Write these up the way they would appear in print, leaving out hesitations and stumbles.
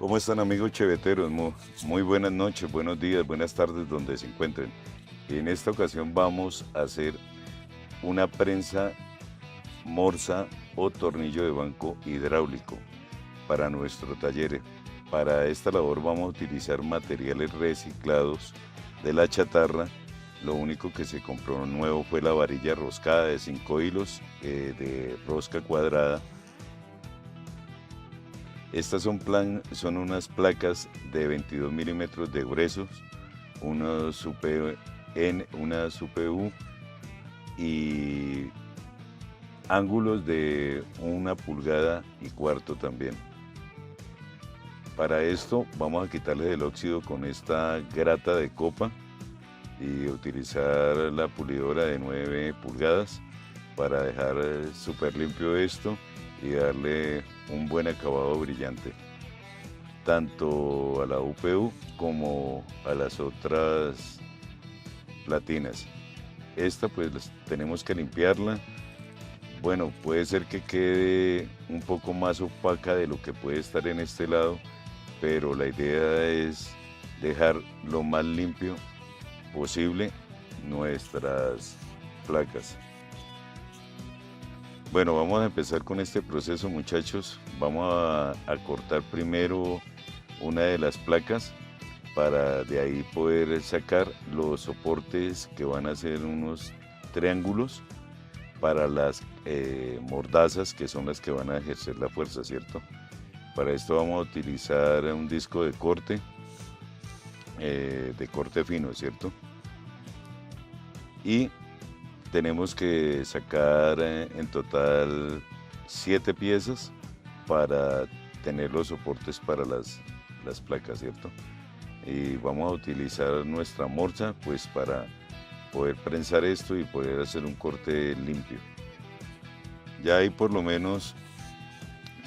¿Cómo están amigos cheveteros? Muy buenas noches, buenos días, buenas tardes donde se encuentren. En esta ocasión vamos a hacer una prensa morsa o tornillo de banco hidráulico para nuestro taller. Para esta labor vamos a utilizar materiales reciclados de la chatarra. Lo único que se compró nuevo fue la varilla roscada de 5 hilos de rosca cuadrada. Estas son unas placas de 22 milímetros de gruesos, unas UPU y ángulos de 1,25 pulgadas también. Para esto vamos a quitarle el óxido con esta grata de copa y utilizar la pulidora de 9 pulgadas para dejar súper limpio esto y darle un buen acabado brillante, tanto a la UPU como a las otras platinas. Esta pues tenemos que limpiarla. Bueno, puede ser que quede un poco más opaca de lo que puede estar en este lado, pero la idea es dejar lo más limpio posible nuestras placas. Bueno, vamos a empezar con este proceso, muchachos. Vamos a cortar primero una de las placas para de ahí poder sacar los soportes que van a ser unos triángulos para las mordazas, que son las que van a ejercer la fuerza, ¿cierto? Para esto vamos a utilizar un disco de corte fino, ¿cierto? Y tenemos que sacar en total 7 piezas para tener los soportes para las placas, ¿cierto? Y vamos a utilizar nuestra morsa pues para poder prensar esto y poder hacer un corte limpio. Ya ahí por lo menos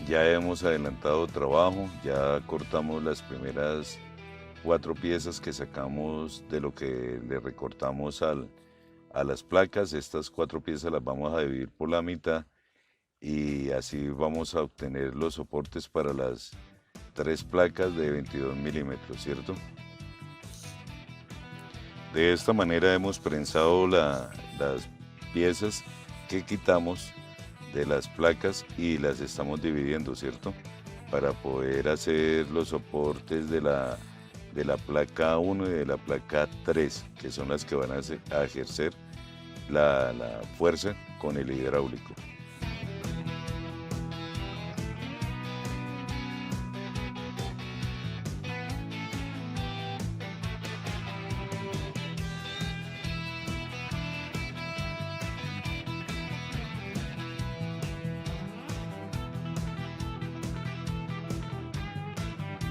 ya hemos adelantado trabajo, ya cortamos las primeras 4 piezas que sacamos de lo que le recortamos a las placas. Estas 4 piezas las vamos a dividir por la mitad y así vamos a obtener los soportes para las 3 placas de 22 milímetros, ¿cierto? De esta manera hemos prensado las piezas que quitamos de las placas y las estamos dividiendo, ¿cierto? Para poder hacer los soportes de la placa 1 y de la placa 3, que son las que van a ejercer la fuerza con el hidráulico.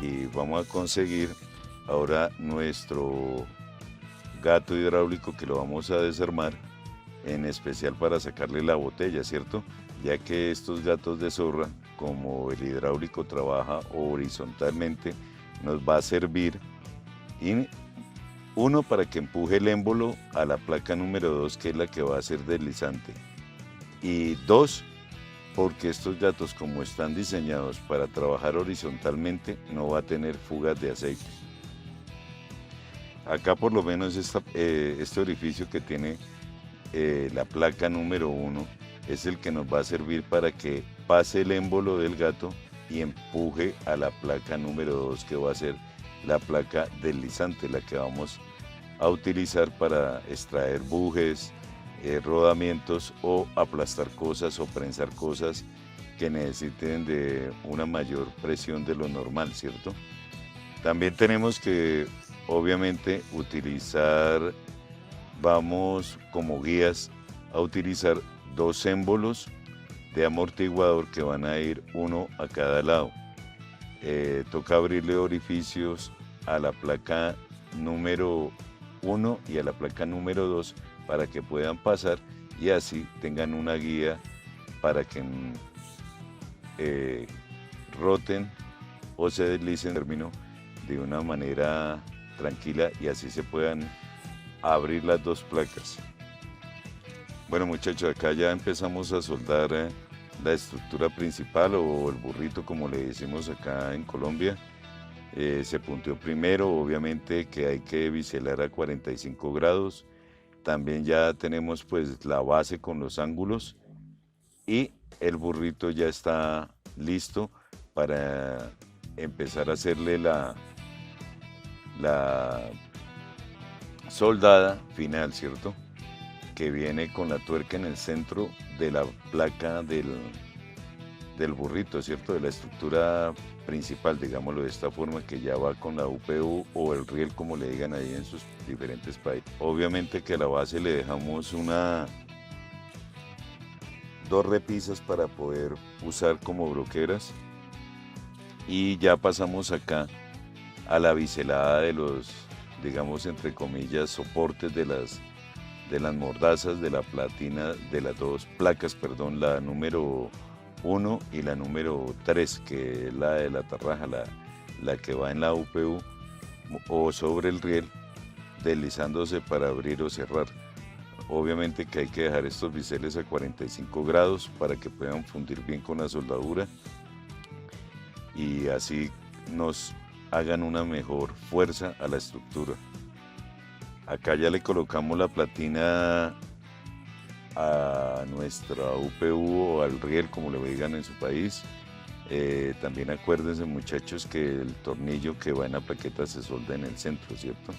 Y vamos a conseguir ahora nuestro gato hidráulico que lo vamos a desarmar, en especial para sacarle la botella, ¿cierto? Ya que estos gatos de zorra, como el hidráulico trabaja horizontalmente, nos va a servir uno para que empuje el émbolo a la placa número 2, que es la que va a ser deslizante, y 2, porque estos gatos, como están diseñados para trabajar horizontalmente, no va a tener fugas de aceite. Acá por lo menos este orificio que tiene la placa número 1 es el que nos va a servir para que pase el émbolo del gato y empuje a la placa número 2, que va a ser la placa deslizante, la que vamos a utilizar para extraer bujes, rodamientos o aplastar cosas o prensar cosas que necesiten de una mayor presión de lo normal, ¿cierto? También tenemos que obviamente vamos como guías a utilizar 2 émbolos de amortiguador que van a ir uno a cada lado. Toca abrirle orificios a la placa número 1 y a la placa número 2 para que puedan pasar y así tengan una guía para que roten o se deslicen de una manera tranquila y así se puedan abrir las 2 placas. Bueno, muchachos, acá ya empezamos a soldar la estructura principal o el burrito, como le decimos acá en Colombia. Se punteó primero, obviamente que hay que biselar a 45 grados. También ya tenemos pues la base con los ángulos y el burrito ya está listo para empezar a hacerle la soldada final, ¿cierto? Que viene con la tuerca en el centro de la placa del burrito, ¿cierto? De la estructura principal, digámoslo de esta forma, que ya va con la UPU o el riel, como le digan ahí en sus diferentes países. Obviamente que a la base le dejamos dos repisas para poder usar como broqueras y ya pasamos acá a la biselada de los, digamos, entre comillas, soportes de las mordazas de la platina, de las dos placas, perdón, la número 1 y la número 3, que es la de la tarraja, la que va en la UPU o sobre el riel, deslizándose para abrir o cerrar. Obviamente que hay que dejar estos biseles a 45 grados para que puedan fundir bien con la soldadura y así nos hagan una mejor fuerza a la estructura. Acá ya le colocamos la platina a nuestra UPU o al riel, como le digan en su país. También acuérdense, muchachos, que el tornillo que va en la plaqueta se solda en el centro, ¿cierto?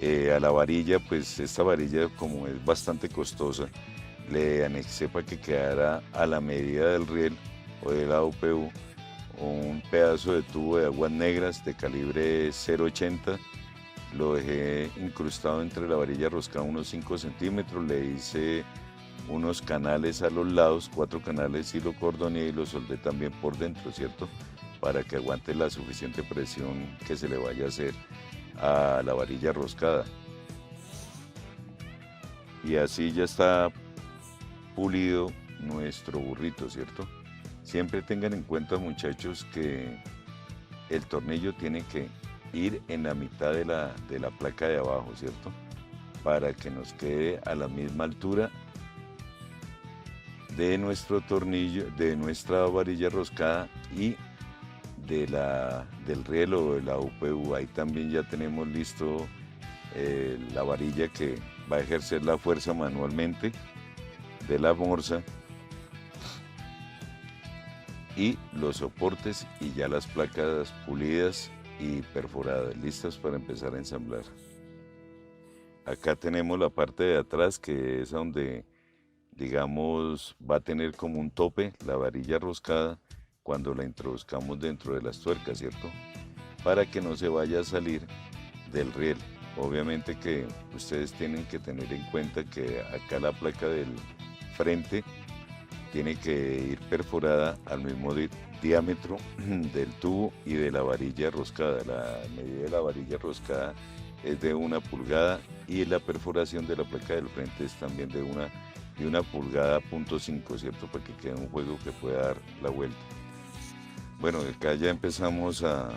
A la varilla, pues esta varilla, como es bastante costosa, le anexé para que quedara a la medida del riel o de la UPU un pedazo de tubo de aguas negras de calibre 0.80. Lo dejé incrustado entre la varilla roscada unos 5 centímetros, le hice unos canales a los lados, 4 canales, y lo cordoné y lo soldé también por dentro, ¿cierto? Para que aguante la suficiente presión que se le vaya a hacer a la varilla roscada. Y así ya está pulido nuestro burrito, ¿cierto? Siempre tengan en cuenta, muchachos, que el tornillo tiene que ir en la mitad de la placa de abajo, ¿cierto? Para que nos quede a la misma altura de nuestro tornillo, de nuestra varilla roscada y del riel o de la UPU. Ahí también ya tenemos listo la varilla que va a ejercer la fuerza manualmente de la morsa y los soportes y ya las placas pulidas y perforadas, listas para empezar a ensamblar. Acá tenemos la parte de atrás, que es donde, digamos, va a tener como un tope la varilla roscada cuando la introduzcamos dentro de las tuercas, ¿cierto? Para que no se vaya a salir del riel. Obviamente que ustedes tienen que tener en cuenta que acá la placa del frente tiene que ir perforada al mismo diámetro del tubo y de la varilla roscada. La medida de la varilla roscada es de 1 pulgada y la perforación de la placa del frente es también de una pulgada .5, ¿cierto? Para que quede un juego que pueda dar la vuelta. Bueno, acá ya empezamos a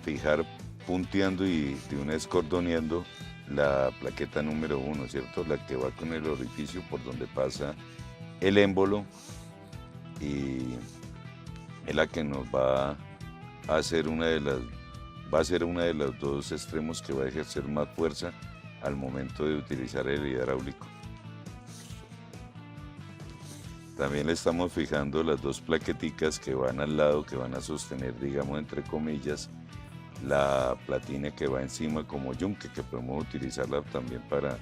fijar punteando y de una vez cordoneando la plaqueta número 1, ¿cierto? La que va con el orificio por donde pasa el émbolo y es la que nos va a hacer va a ser una de los dos extremos que va a ejercer más fuerza al momento de utilizar el hidráulico. También le estamos fijando las dos plaqueticas que van al lado, que van a sostener, digamos, entre comillas, la platina que va encima como yunque, que podemos utilizarla también para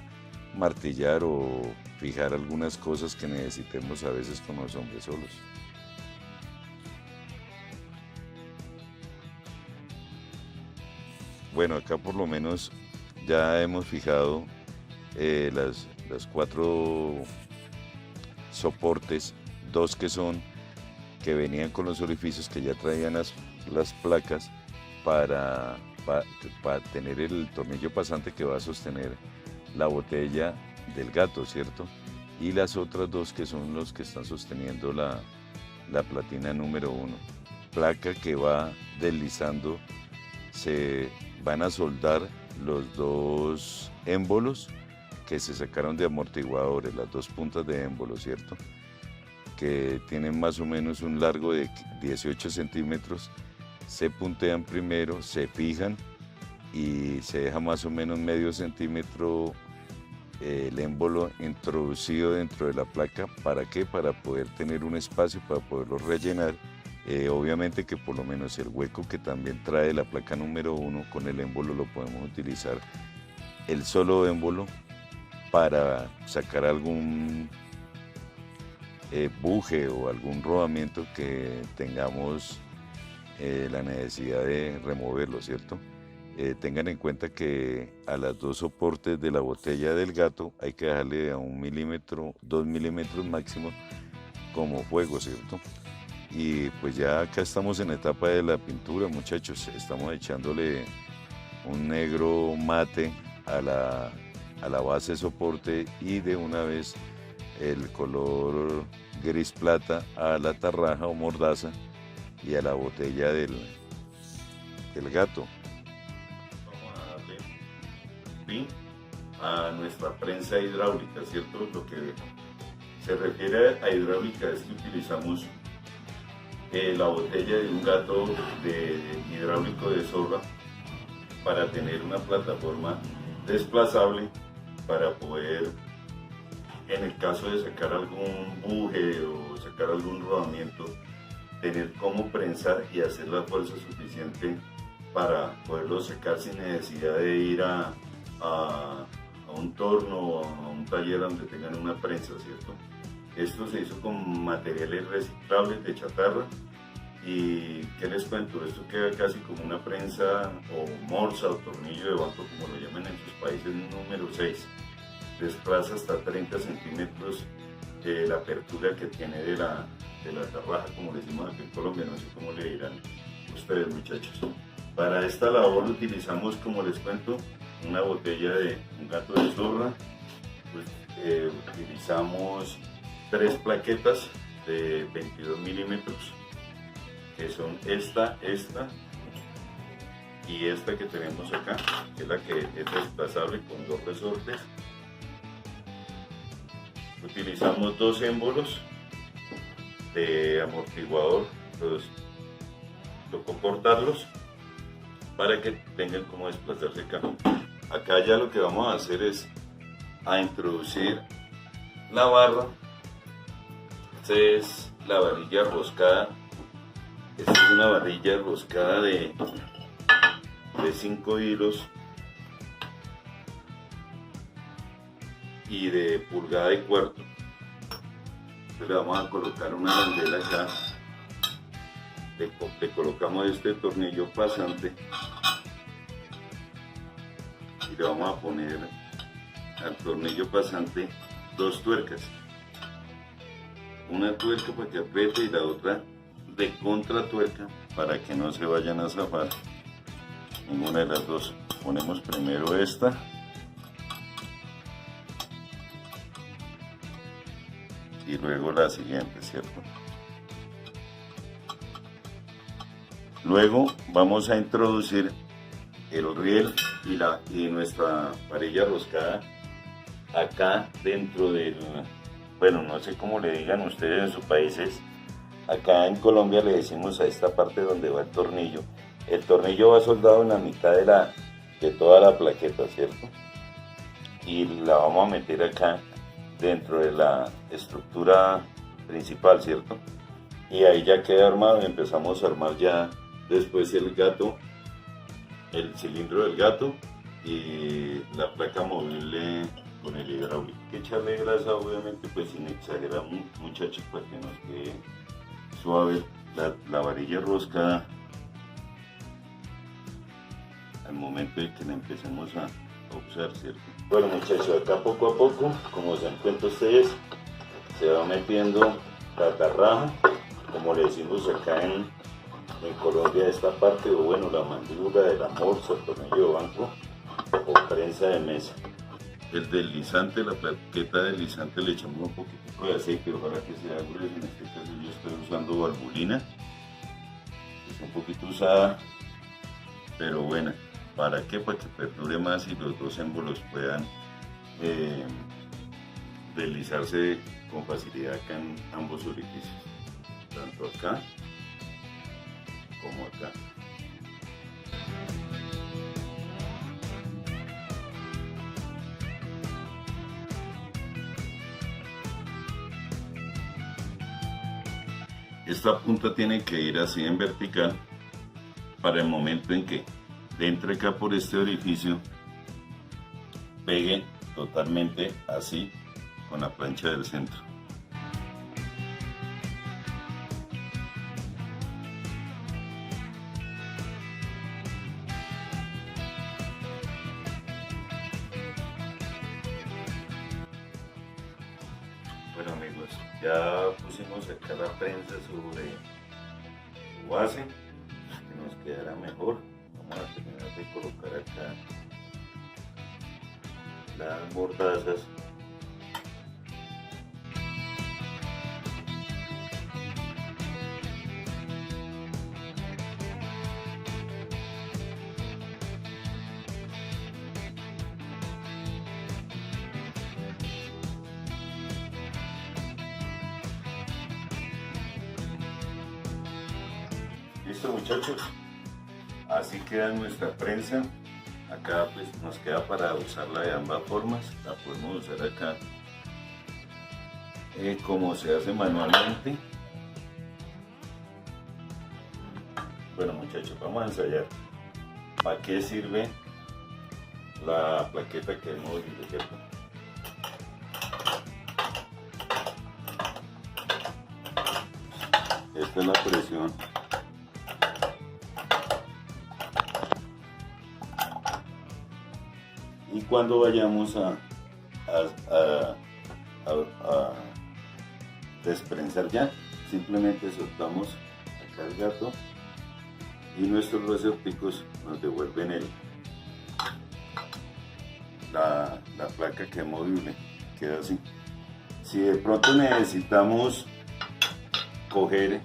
martillar o fijar algunas cosas que necesitemos a veces con los hombres solos. Bueno, acá por lo menos ya hemos fijado las 4 soportes, 2 que venían con los orificios que ya traían las placas para tener el tornillo pasante que va a sostener la botella del gato, ¿cierto? Y las otras 2 que son los que están sosteniendo la platina número 1. Placa que va deslizando, se van a soldar los 2 émbolos que se sacaron de amortiguadores, las 2 puntas de émbolo, ¿cierto? Que tienen más o menos un largo de 18 centímetros se puntean primero, se fijan y se deja más o menos medio centímetro el émbolo introducido dentro de la placa. ¿Para qué? Para poder tener un espacio para poderlo rellenar. Obviamente que por lo menos el hueco que también trae la placa número 1 con el émbolo lo podemos utilizar el solo émbolo para sacar algún buje o algún rodamiento que tengamos la necesidad de removerlo, ¿cierto? Tengan en cuenta que a las dos soportes de la botella del gato hay que dejarle a 1 milímetro, 2 milímetros máximo como fuego, ¿cierto? Y pues ya acá estamos en la etapa de la pintura, muchachos. Estamos echándole un negro mate a la base soporte y de una vez el color gris plata a la tarraja o mordaza y a la botella del gato. Vamos a darle fin a nuestra prensa hidráulica, ¿cierto? Lo que se refiere a hidráulica es que utilizamos la botella de un gato hidráulico de zorra para tener una plataforma desplazable para poder, en el caso de sacar algún buje o sacar algún rodamiento, tener cómo prensar y hacer la fuerza suficiente para poderlo sacar sin necesidad de ir a un torno o a un taller donde tengan una prensa, ¿cierto? Esto se hizo con materiales reciclables de chatarra y ¿qué les cuento? Esto queda casi como una prensa o morsa o tornillo de banco, como lo llaman en sus países, número 6. Desplaza hasta 30 centímetros la apertura que tiene de la tarraja, como le decimos aquí en Colombia, no sé cómo le dirán ustedes, muchachos. Para esta labor utilizamos, como les cuento, una botella de un gato de zorra, pues, utilizamos 3 plaquetas de 22 milímetros, que son esta y esta que tenemos acá, que es la que es desplazable con 2 resortes. Utilizamos 2 émbolos de amortiguador, los tocó cortarlos para que tengan como desplazarse acá. Acá ya lo que vamos a hacer es a introducir la barra. Esta es la varilla roscada. Esta es una varilla roscada de 5 hilos y de pulgada y cuarto. Entonces le vamos a colocar una arandela acá. Le colocamos este tornillo pasante y le vamos a poner al tornillo pasante 2 tuercas. Una tuerca para que apriete y la otra de contratuerca para que no se vayan a zafar ninguna de las dos. Ponemos primero esta y luego la siguiente, ¿cierto? Luego vamos a introducir el riel y nuestra varilla roscada acá dentro del, bueno, no sé cómo le digan ustedes en sus países. Acá en Colombia le decimos a esta parte donde va el tornillo. El tornillo va soldado en la mitad de toda la plaqueta, ¿cierto? Y la vamos a meter acá dentro de la estructura principal, ¿cierto? Y ahí ya queda armado y empezamos a armar ya después el gato, el cilindro del gato y la placa movible con el hidráulico. Hay que echarle grasa, obviamente, pues sin exagerar, muchachos, para que nos quede suave la varilla roscada al momento de que la empecemos a usar, ¿cierto? Bueno, muchachos, acá poco a poco, como se dan cuenta ustedes, se va metiendo la tarraja, como le decimos acá en Colombia, esta parte, o bueno, la mandíbula de la morsa, el tornillo de banco o prensa de mesa. El deslizante, la plaqueta deslizante, le echamos un poquitico de aceite, ojalá que sea grueso. En este caso yo estoy usando valvulina, es un poquito usada, pero buena. ¿Para qué? Para que perdure más y los 2 émbolos puedan deslizarse con facilidad acá en ambos orificios, tanto acá como acá. Esta punta tiene que ir así en vertical para el momento en que entre acá por este orificio, pegue totalmente así con la plancha del centro. Bueno amigos, ya pusimos acá la prensa sobre su base, que nos quedará mejor. Vamos a terminar de colocar acá las mordazas. Listo muchachos, así queda nuestra prensa. Acá pues nos queda para usarla de ambas formas. La podemos usar acá como se hace manualmente. Bueno muchachos, vamos a ensayar. ¿Para qué sirve la plaqueta que hemos movido, cierto? Esta es la presión. Y cuando vayamos a desprensar ya, simplemente soltamos acá el gato y nuestros resorticos nos devuelven la placa que es movible, queda así. Si de pronto necesitamos coger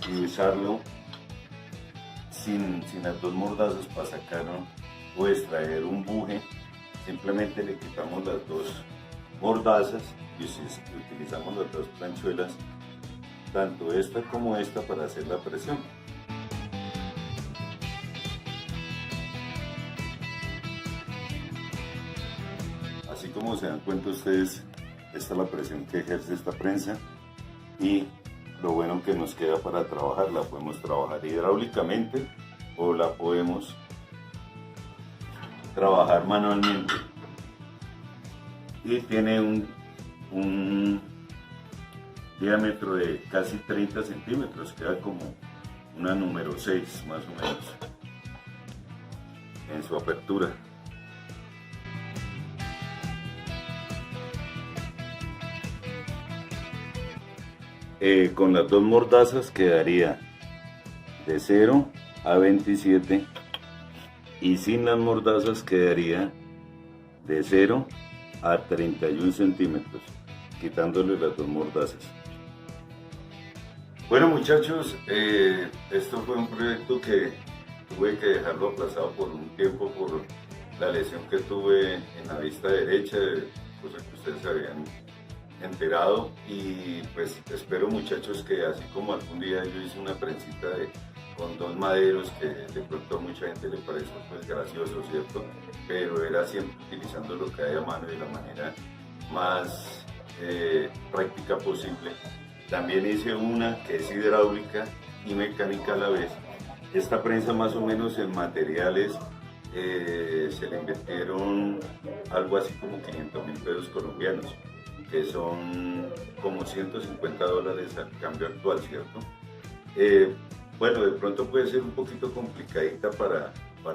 y usarlo sin las dos mordazas para sacar o extraer un buje, simplemente le quitamos las dos mordazas y utilizamos las dos planchuelas, tanto esta como esta, para hacer la presión. Así como se dan cuenta ustedes, esta es la presión que ejerce esta prensa y lo bueno que nos queda para trabajar. La podemos trabajar hidráulicamente o la podemos trabajar manualmente, y tiene un diámetro de casi 30 centímetros, queda como una número 6 más o menos en su apertura. Con las dos mordazas quedaría de 0 a 27 y sin las mordazas quedaría de 0 a 31 centímetros, quitándole las dos mordazas. Bueno muchachos, esto fue un proyecto que tuve que dejarlo aplazado por un tiempo por la lesión que tuve en la vista derecha, cosa que ustedes habían enterado, y pues espero muchachos que así como algún día yo hice una prensita con dos maderos que de pronto a mucha gente le parece pues gracioso, ¿cierto? Pero era siempre utilizando lo que hay a mano de la manera más práctica posible. También hice una que es hidráulica y mecánica a la vez. Esta prensa más o menos en materiales se le invirtieron algo así como 500.000 pesos colombianos, que son como $150 al cambio actual, ¿cierto? Bueno, de pronto puede ser un poquito complicadita para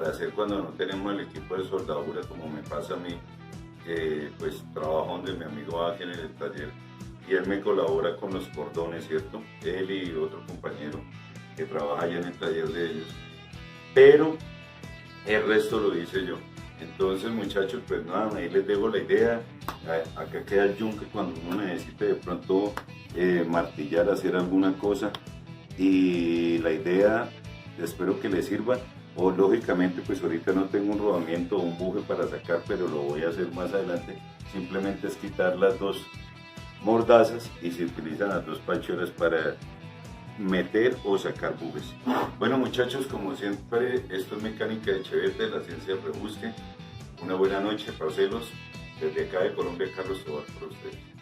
hacer cuando no tenemos el equipo de soldadura, como me pasa a mí, pues trabajo donde mi amigo Ángel en el taller y él me colabora con los cordones, ¿cierto? Él y otro compañero que trabaja allá en el taller de ellos, pero el resto lo hice yo. Entonces muchachos, pues nada, ahí les dejo la idea. Acá queda el yunque cuando uno necesite de pronto martillar, hacer alguna cosa, y la idea, espero que les sirva. O lógicamente pues ahorita no tengo un rodamiento o un buje para sacar, pero lo voy a hacer más adelante. Simplemente es quitar las dos mordazas y se utilizan las dos pachuelas meter o sacar bujes. Bueno muchachos, como siempre, esto es Mecánica de Chevette, la ciencia del rebusque. Una buena noche, parceros. Desde acá de Colombia, Carlos Tobar, para ustedes.